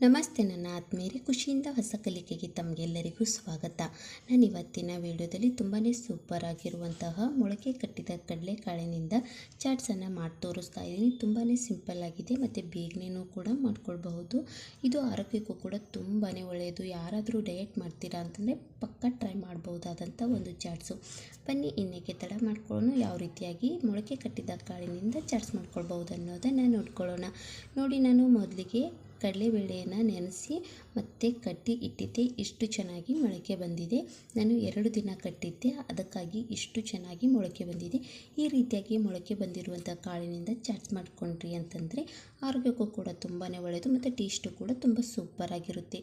ನಮಸ್ತೆ ನನ್ನ ಆತ್ಮೀಯರೇ, ಖುಷಿಯಿಂದ ಹೊಸ ಕಲಿಕೆಗೆ ತಮಗೆಲ್ಲರಿಗೂ ಸ್ವಾಗತ. ನಾನು ಇವತ್ತಿನ ವಿಡಿಯೋದಲ್ಲಿ ತುಂಬಾ ಸೂಪರ್ ಆಗಿರುವಂತಹ ಮೊಳಕೆ ಕಟ್ಟಿದ ಕಡಲೆಕಾಳಿನಿಂದ ಚಾಟ್ಸನ್ನು ಮಾಡಿ ತೋರಿಸ್ತಾ ಇದ್ದೀನಿ. ತುಂಬಾ ಸಿಂಪಲ್ ಆಗಿದೆ ಮತ್ತು ಬೇಗನೆಯೂ ಕೂಡ ಮಾಡ್ಕೊಳ್ಬಹುದು. ಇದು ಆರೋಗ್ಯಕ್ಕೂ ಕೂಡ ತುಂಬಾ ಒಳ್ಳೆಯದು. ಯಾರಾದರೂ ಡಯಟ್ ಮಾಡ್ತೀರಾ ಅಂತಂದರೆ ಪಕ್ಕ ಟ್ರೈ ಮಾಡ್ಬೋದಾದಂಥ ಒಂದು ಚಾಟ್ಸು. ಬನ್ನಿ ಇನ್ನೇಕೆ ತಡ ಮಾಡ್ಕೊಳ್ಳೋಣ, ಯಾವ ರೀತಿಯಾಗಿ ಮೊಳಕೆ ಕಟ್ಟಿದ ಕಾಳಿನಿಂದ ಚಾಟ್ಸ್ ಮಾಡ್ಕೊಳ್ಬಹುದು ಅನ್ನೋದನ್ನು ನೋಡ್ಕೊಳ್ಳೋಣ. ನೋಡಿ, ನಾನು ಮೊದಲಿಗೆ ಕಡಲೆಬೇಳೆಯನ್ನು ನೆನೆಸಿ ಮತ್ತು ಕಟ್ಟಿ ಇಟ್ಟಿದ್ದೆ. ಇಷ್ಟು ಚೆನ್ನಾಗಿ ಮೊಳಕೆ ಬಂದಿದೆ. ನಾನು 2 ದಿನ ಕಟ್ಟಿದ್ದೆ, ಅದಕ್ಕಾಗಿ ಇಷ್ಟು ಚೆನ್ನಾಗಿ ಮೊಳಕೆ ಬಂದಿದೆ. ಈ ರೀತಿಯಾಗಿ ಮೊಳಕೆ ಬಂದಿರುವಂಥ ಕಾಳಿನಿಂದ ಚಾಟ್ಸ್ ಮಾಡ್ಕೊಂಡ್ರಿ ಅಂತಂದರೆ ಆರೋಗ್ಯಕ್ಕೂ ಕೂಡ ತುಂಬಾ ಒಳ್ಳೆಯದು ಮತ್ತು ಟೇಸ್ಟು ಕೂಡ ತುಂಬ ಸೂಪರಾಗಿರುತ್ತೆ.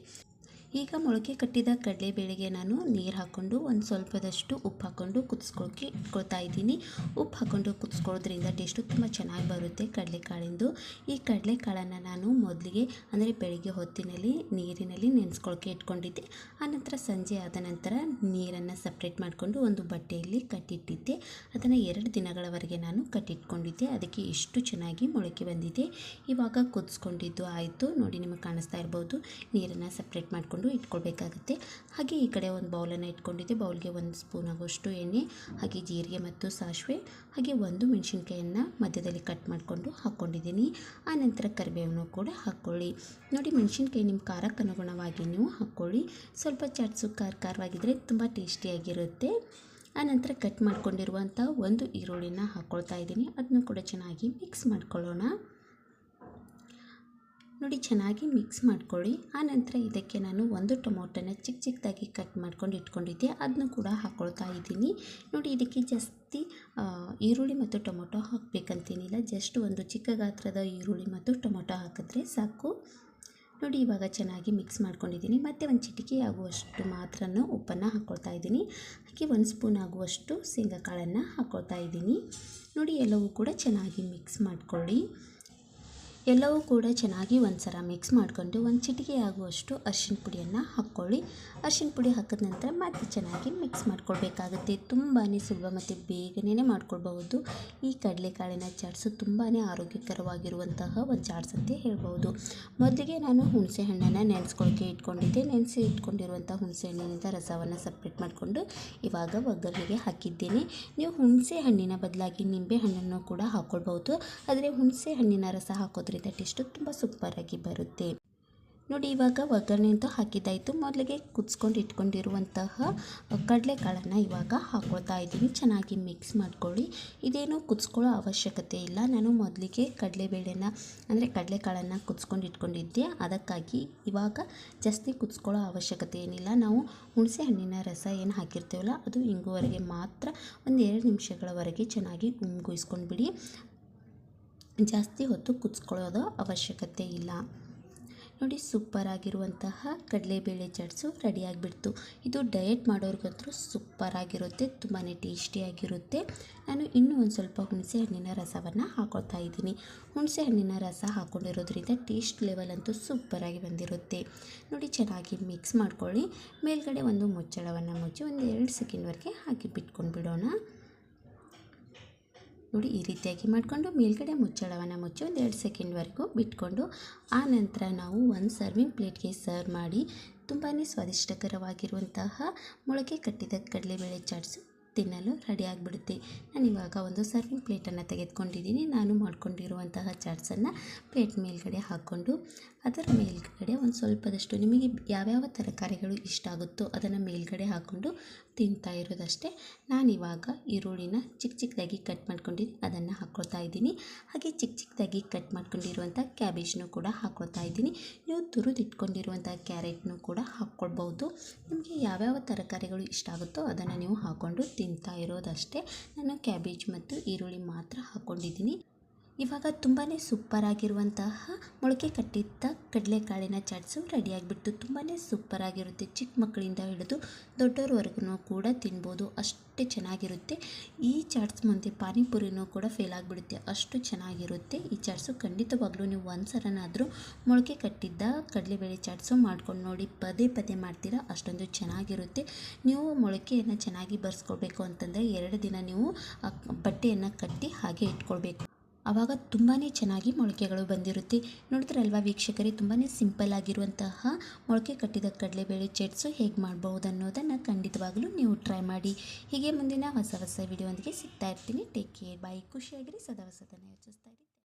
ಈಗ ಮೊಳಕೆ ಕಟ್ಟಿದ ಕಡಲೆಬೇಳೆಗೆ ನಾನು ನೀರು ಹಾಕ್ಕೊಂಡು ಒಂದು ಸ್ವಲ್ಪದಷ್ಟು ಉಪ್ಪು ಹಾಕ್ಕೊಂಡು ಕುದಿಸ್ಕೊಳ್ಳೋಕ್ಕೆ ಇಟ್ಕೊಳ್ತಾ ಇದ್ದೀನಿ. ಉಪ್ಪು ಹಾಕ್ಕೊಂಡು ಕುದಿಸ್ಕೊಳ್ಳೋದ್ರಿಂದ ಟೇಸ್ಟು ತುಂಬ ಚೆನ್ನಾಗಿ ಬರುತ್ತೆ ಕಡಲೆಕಾಳಿಂದು. ಈ ಕಡಲೆಕಾಳನ್ನು ನಾನು ಮೊದಲಿಗೆ ಅಂದರೆ ಬೆಳಿಗ್ಗೆ ಹೊತ್ತಿನಲ್ಲಿ ನೀರಿನಲ್ಲಿ ನೆನೆಸ್ಕೊಳ್ಳೋಕ್ಕೆ ಇಟ್ಕೊಂಡಿದ್ದೆ. ಆನಂತರ ಸಂಜೆ ಆದ ನಂತರ ನೀರನ್ನು ಸಪ್ರೇಟ್ ಮಾಡಿಕೊಂಡು ಒಂದು ಬಟ್ಟೆಯಲ್ಲಿ ಕಟ್ಟಿಟ್ಟಿದ್ದೆ. ಅದನ್ನು 2 ದಿನಗಳವರೆಗೆ ನಾನು ಕಟ್ಟಿಟ್ಕೊಂಡಿದ್ದೆ. ಅದಕ್ಕೆ ಎಷ್ಟು ಚೆನ್ನಾಗಿ ಮೊಳಕೆ ಬಂದಿದೆ. ಇವಾಗ ಕುದಿಸ್ಕೊಂಡಿದ್ದು ಆಯಿತು. ನೋಡಿ, ನಿಮಗೆ ಕಾಣಿಸ್ತಾ ಇರ್ಬೋದು. ನೀರನ್ನು ಸಪ್ರೇಟ್ ಮಾಡಿಕೊಂಡು ಇಟ್ಕೊಳ್ಬೇಕಾಗುತ್ತೆ. ಹಾಗೆ ಈ ಕಡೆ ಒಂದು ಬೌಲನ್ನು ಇಟ್ಕೊಂಡಿದ್ದೆ. ಬೌಲ್ಗೆ 1 ಸ್ಪೂನ್ ಆಗುವಷ್ಟು ಎಣ್ಣೆ, ಹಾಗೆ ಜೀರಿಗೆ ಮತ್ತು ಸಾಸಿವೆ, ಹಾಗೆ 1 ಮೆಣಸಿನ್ಕಾಯನ್ನು ಮಧ್ಯದಲ್ಲಿ ಕಟ್ ಮಾಡಿಕೊಂಡು ಹಾಕ್ಕೊಂಡಿದ್ದೀನಿ. ಆನಂತರ ಕರಿಬೇವನ್ನು ಕೂಡ ಹಾಕ್ಕೊಳ್ಳಿ. ನೋಡಿ, ಮೆಣಸಿನ್ಕಾಯಿ ನಿಮ್ಮ ಖಾರಕ್ಕೆ ಅನುಗುಣವಾಗಿ ನೀವು ಹಾಕ್ಕೊಳ್ಳಿ. ಸ್ವಲ್ಪ ಚಾಟ್ಸು ಖಾರವಾಗಿದ್ದರೆ ತುಂಬ ಟೇಸ್ಟಿಯಾಗಿರುತ್ತೆ. ಆನಂತರ ಕಟ್ ಮಾಡ್ಕೊಂಡಿರುವಂಥ 1 ಈರುಳ್ಳಿನ ಹಾಕ್ಕೊಳ್ತಾ ಇದ್ದೀನಿ. ಅದನ್ನು ಕೂಡ ಚೆನ್ನಾಗಿ ಮಿಕ್ಸ್ ಮಾಡ್ಕೊಳ್ಳೋಣ. ನೋಡಿ, ಚೆನ್ನಾಗಿ ಮಿಕ್ಸ್ ಮಾಡ್ಕೊಳ್ಳಿ. ಆನಂತರ ಇದಕ್ಕೆ ನಾನು 1 ಟೊಮೊಟೊನ ಚಿಕ್ಕದಾಗಿ ಕಟ್ ಮಾಡ್ಕೊಂಡು ಇಟ್ಕೊಂಡಿದ್ದೆ. ಅದನ್ನು ಕೂಡ ಹಾಕ್ಕೊಳ್ತಾ ಇದ್ದೀನಿ. ನೋಡಿ, ಇದಕ್ಕೆ ಜಾಸ್ತಿ ಈರುಳ್ಳಿ ಮತ್ತು ಟೊಮೊಟೊ ಹಾಕಬೇಕಂತೇನಿಲ್ಲ. ಜಸ್ಟ್ ಒಂದು ಚಿಕ್ಕ ಗಾತ್ರದ ಈರುಳ್ಳಿ ಮತ್ತು ಟೊಮೊಟೊ ಹಾಕಿದ್ರೆ ಸಾಕು. ನೋಡಿ, ಇವಾಗ ಚೆನ್ನಾಗಿ ಮಿಕ್ಸ್ ಮಾಡ್ಕೊಂಡಿದ್ದೀನಿ. ಮತ್ತು 1 ಚಿಟಿಕೆ ಆಗುವಷ್ಟು ಮಾತ್ರ ಉಪ್ಪನ್ನು ಹಾಕ್ಕೊಳ್ತಾ ಇದ್ದೀನಿ. ಹಾಗೆ 1 ಸ್ಪೂನ್ ಆಗುವಷ್ಟು ಶೇಂಗಾ ಕಾಳನ್ನು ಹಾಕ್ಕೊಳ್ತಾ ಇದ್ದೀನಿ. ನೋಡಿ, ಎಲ್ಲವೂ ಕೂಡ ಚೆನ್ನಾಗಿ ಮಿಕ್ಸ್ ಮಾಡ್ಕೊಳ್ಳಿ. ಎಲ್ಲವೂ ಕೂಡ ಚೆನ್ನಾಗಿ ಒಂದು ಸಲ ಮಿಕ್ಸ್ ಮಾಡಿಕೊಂಡು 1 ಚಿಟಿಕೆ ಆಗುವಷ್ಟು ಅರಿಶಿನ ಪುಡಿಯನ್ನು ಹಾಕ್ಕೊಳ್ಳಿ. ಅರಿಶಿನ ಪುಡಿ ಹಾಕಿದ ನಂತರ ಮತ್ತೆ ಚೆನ್ನಾಗಿ ಮಿಕ್ಸ್ ಮಾಡ್ಕೊಳ್ಬೇಕಾಗುತ್ತೆ. ತುಂಬಾ ಸುಲಭ ಮತ್ತು ಬೇಗನೆ ಮಾಡ್ಕೊಳ್ಬಹುದು. ಈ ಕಡಲೆಕಾಳಿನ ಚಾಟ್ಸು ತುಂಬಾ ಆರೋಗ್ಯಕರವಾಗಿರುವಂತಹ ಒಂದು ಚಾಟ್ಸ್ ಅಂತ ಹೇಳ್ಬೋದು. ಮೊದಲಿಗೆ ನಾನು ಹುಣಸೆ ಹಣ್ಣನ್ನು ನೆನೆಸ್ಕೊಳ್ಳೋಕ್ಕೆ ಇಟ್ಕೊಂಡಿದ್ದೆ. ನೆನೆಸಿ ಇಟ್ಕೊಂಡಿರುವಂಥ ಹುಣಸೆ ಹಣ್ಣಿನಿಂದ ರಸವನ್ನು ಸಪ್ರೇಟ್ ಮಾಡಿಕೊಂಡು ಇವಾಗ ಒಗ್ಗರಣೆಗೆ ಹಾಕಿದ್ದೇನೆ. ನೀವು ಹುಣಸೆ ಹಣ್ಣಿನ ಬದಲಾಗಿ ನಿಂಬೆ ಹಣ್ಣನ್ನು ಕೂಡ ಹಾಕ್ಕೊಳ್ಬಹುದು. ಆದರೆ ಹುಣಸೆ ಹಣ್ಣಿನ ರಸ ಹಾಕೋದ್ರಿಂದ ಟೇಸ್ಟು ತುಂಬ ಸೂಪರಾಗಿ ಬರುತ್ತೆ. ನೋಡಿ, ಇವಾಗ ಒಗ್ಗರಣೆ ಅಂತೂ ಹಾಕಿದ್ದಾಯಿತು. ಮೊದಲಿಗೆ ಕುದಿಸ್ಕೊಂಡು ಇಟ್ಕೊಂಡಿರುವಂತಹ ಕಡಲೆಕಾಳನ್ನು ಇವಾಗ ಹಾಕ್ಕೊಳ್ತಾ ಇದ್ದೀನಿ. ಚೆನ್ನಾಗಿ ಮಿಕ್ಸ್ ಮಾಡ್ಕೊಳ್ಳಿ. ಇದೇನು ಕುದಿಸ್ಕೊಳ್ಳೋ ಅವಶ್ಯಕತೆ ಇಲ್ಲ. ನಾನು ಮೊದಲಿಗೆ ಕಡಲೆಬೇಳೆನ ಅಂದರೆ ಕಡಲೆಕಾಳನ್ನು ಕುದಿಸ್ಕೊಂಡು ಇಟ್ಕೊಂಡಿದ್ದೆ. ಅದಕ್ಕಾಗಿ ಇವಾಗ ಜಾಸ್ತಿ ಕುದಿಸ್ಕೊಳ್ಳೋ ಅವಶ್ಯಕತೆ ಏನಿಲ್ಲ. ನಾವು ಹುಣಸೆ ಹಣ್ಣಿನ ರಸ ಏನು ಹಾಕಿರ್ತೀವಲ್ಲ ಅದು ಇಂಗುವರೆಗೆ ಮಾತ್ರ 1-2 ನಿಮಿಷಗಳವರೆಗೆ ಚೆನ್ನಾಗಿ ಉಮ್ಗಿಸ್ಕೊಂಡ್ಬಿಡಿ. ಜಾಸ್ತಿ ಹೊತ್ತು ಕುದಿಸ್ಕೊಳ್ಳೋದು ಅವಶ್ಯಕತೆ ಇಲ್ಲ. ನೋಡಿ, ಸೂಪರಾಗಿರುವಂತಹ ಕಡಲೆಬೇಳೆ ಚಾಟ್ಸು ರೆಡಿಯಾಗಿಬಿಡ್ತು. ಇದು ಡಯಟ್ ಮಾಡೋರಿಗಂತೂ ಸೂಪರಾಗಿರುತ್ತೆ, ತುಂಬಾ ಟೇಸ್ಟಿಯಾಗಿರುತ್ತೆ. ನಾನು ಇನ್ನೂ ಒಂದು ಸ್ವಲ್ಪ ಹುಣಸೆ ಹಣ್ಣಿನ ರಸವನ್ನು ಹಾಕ್ಕೊಳ್ತಾ ಇದ್ದೀನಿ. ಹುಣಸೆ ಹಣ್ಣಿನ ರಸ ಹಾಕ್ಕೊಂಡಿರೋದ್ರಿಂದ ಟೇಸ್ಟ್ ಲೆವೆಲ್ ಅಂತೂ ಸೂಪರಾಗಿ ಬಂದಿರುತ್ತೆ. ನೋಡಿ, ಚೆನ್ನಾಗಿ ಮಿಕ್ಸ್ ಮಾಡ್ಕೊಳ್ಳಿ. ಮೇಲ್ಗಡೆ ಒಂದು ಮುಚ್ಚಳವನ್ನು ಮುಚ್ಚಿ 1-2 ಸೆಕೆಂಡ್ವರೆಗೆ ಹಾಕಿ ಬಿಟ್ಕೊಂಡು ಬಿಡೋಣ. ನೋಡಿ, ಈ ರೀತಿಯಾಗಿ ಮಾಡಿಕೊಂಡು ಮೇಲ್ಗಡೆ ಮುಚ್ಚಳವನ್ನು ಮುಚ್ಚಿ 1-2 ಸೆಕೆಂಡ್ವರೆಗೂ ಬಿಟ್ಕೊಂಡು ಆನಂತರ ನಾವು ಒಂದು ಸರ್ವಿಂಗ್ ಪ್ಲೇಟ್ಗೆ ಸರ್ವ್ ಮಾಡಿ ತುಂಬಾ ಸ್ವಾದಿಷ್ಟಕರವಾಗಿರುವಂತಹ ಮೊಳಕೆ ಕಟ್ಟಿದ ಕಡಲೆಬೇಳೆ ಚಾಟ್ಸು ತಿನ್ನಲು ರೆಡಿಯಾಗಿಬಿಡುತ್ತೆ. ನಾನಿವಾಗ ಒಂದು ಸರ್ವಿಂಗ್ ಪ್ಲೇಟನ್ನು ತೆಗೆದುಕೊಂಡಿದ್ದೀನಿ. ನಾನು ಮಾಡ್ಕೊಂಡಿರುವಂತಹ ಚಾಟ್ಸನ್ನು ಪ್ಲೇಟ್ ಮೇಲ್ಗಡೆ ಹಾಕ್ಕೊಂಡು ಅದರ ಮೇಲ್ಗಡೆ ಒಂದು ಸ್ವಲ್ಪದಷ್ಟು ನಿಮಗೆ ಯಾವ್ಯಾವ ತರಕಾರಿಗಳು ಇಷ್ಟ ಆಗುತ್ತೋ ಅದನ್ನು ಮೇಲ್ಗಡೆ ಹಾಕ್ಕೊಂಡು ತಿಂತಾ ಇರೋದಷ್ಟೇ. ನಾನಿವಾಗ ಈರುಳ್ಳಿನ ಚಿಕ್ಕದಾಗಿ ಕಟ್ ಮಾಡ್ಕೊಂಡಿದ್ದೀನಿ, ಅದನ್ನು ಹಾಕ್ಕೊಳ್ತಾ ಇದ್ದೀನಿ. ಹಾಗೆ ಚಿಕ್ಕದಾಗಿ ಕಟ್ ಮಾಡ್ಕೊಂಡಿರುವಂಥ ಕ್ಯಾಬೇಜ್ನೂ ಕೂಡ ಹಾಕ್ಕೊಳ್ತಾ ಇದ್ದೀನಿ. ನೀವು ತುರಿದಿಟ್ಕೊಂಡಿರುವಂಥ ಕ್ಯಾರೆಟ್ನೂ ಕೂಡ ಹಾಕ್ಕೊಳ್ಬೋದು. ನಿಮಗೆ ಯಾವ್ಯಾವ ತರಕಾರಿಗಳು ಇಷ್ಟ ಆಗುತ್ತೋ ಅದನ್ನು ನೀವು ಹಾಕ್ಕೊಂಡು ತಿಂತಾ ಇರೋದಷ್ಟೇ. ನಾನು ಕ್ಯಾಬೇಜ್ ಮತ್ತು ಈರುಳ್ಳಿ ಮಾತ್ರ ಹಾಕ್ಕೊಂಡಿದ್ದೀನಿ. ಇವಾಗ ತುಂಬಾ ಸೂಪರಾಗಿರುವಂತಹ ಮೊಳಕೆ ಕಟ್ಟಿದ್ದ ಕಡಲೆಕಾಳಿನ ಚಾಟ್ಸು ರೆಡಿಯಾಗಿಬಿಟ್ಟು ತುಂಬಾ ಸೂಪರಾಗಿರುತ್ತೆ. ಚಿಕ್ಕ ಮಕ್ಕಳಿಂದ ಹಿಡಿದು ದೊಡ್ಡವರವರೆಗೂ ಕೂಡ ತಿನ್ಬೋದು, ಅಷ್ಟೇ ಚೆನ್ನಾಗಿರುತ್ತೆ. ಈ ಚಾಟ್ಸ್ ಮುಂದೆ ಪಾನಿಪುರಿನೂ ಕೂಡ ಫೇಲ್ ಆಗಿಬಿಡುತ್ತೆ, ಅಷ್ಟು ಚೆನ್ನಾಗಿರುತ್ತೆ ಈ ಚಾಟ್ಸು. ಖಂಡಿತವಾಗ್ಲೂ ನೀವು ಒಂದು ಸಲನಾದರೂ ಮೊಳಕೆ ಕಟ್ಟಿದ್ದ ಕಡಲೆಬೇಳೆ ಚಾಟ್ಸು ಮಾಡ್ಕೊಂಡು ನೋಡಿ. ಪದೇ ಮಾಡ್ತೀರಾ, ಅಷ್ಟೊಂದು ಚೆನ್ನಾಗಿರುತ್ತೆ. ನೀವು ಮೊಳಕೆಯನ್ನು ಚೆನ್ನಾಗಿ ಬರ್ಸ್ಕೊಳ್ಬೇಕು ಅಂತಂದರೆ 2 ದಿನ ನೀವು ಬಟ್ಟೆಯನ್ನು ಕಟ್ಟಿ ಹಾಗೆ ಇಟ್ಕೊಳ್ಬೇಕು. ಆವಾಗ ತುಂಬಾ ಚೆನ್ನಾಗಿ ಮೊಳಕೆಗಳು ಬಂದಿರುತ್ತೆ. ನೋಡಿದ್ರಲ್ವಾ ವೀಕ್ಷಕರೇ, ತುಂಬಾ ಸಿಂಪಲ್ ಆಗಿರುವಂತಹ ಮೊಳಕೆ ಕಟ್ಟಿದ ಕಡಲೆಬೇಳೆ ಚಿಟ್ಸು ಹೇಗೆ ಮಾಡ್ಬೋದು ಅನ್ನೋದನ್ನು ಖಂಡಿತವಾಗಲೂ ನೀವು ಟ್ರೈ ಮಾಡಿ. ಹೀಗೆ ಮುಂದಿನ ಹೊಸ ಹೊಸ ವಿಡಿಯೋದೊಂದಿಗೆ ಸಿಗ್ತಾ ಇರ್ತೀನಿ. ಟೇಕ್ ಕೇರ್, ಬಾಯ್. ಖುಷಿಯಾಗಿರಿ, ಸದಾ ಹೊಸದನ್ನು ಯೋಚಿಸ್ತಾ ಇರಿ.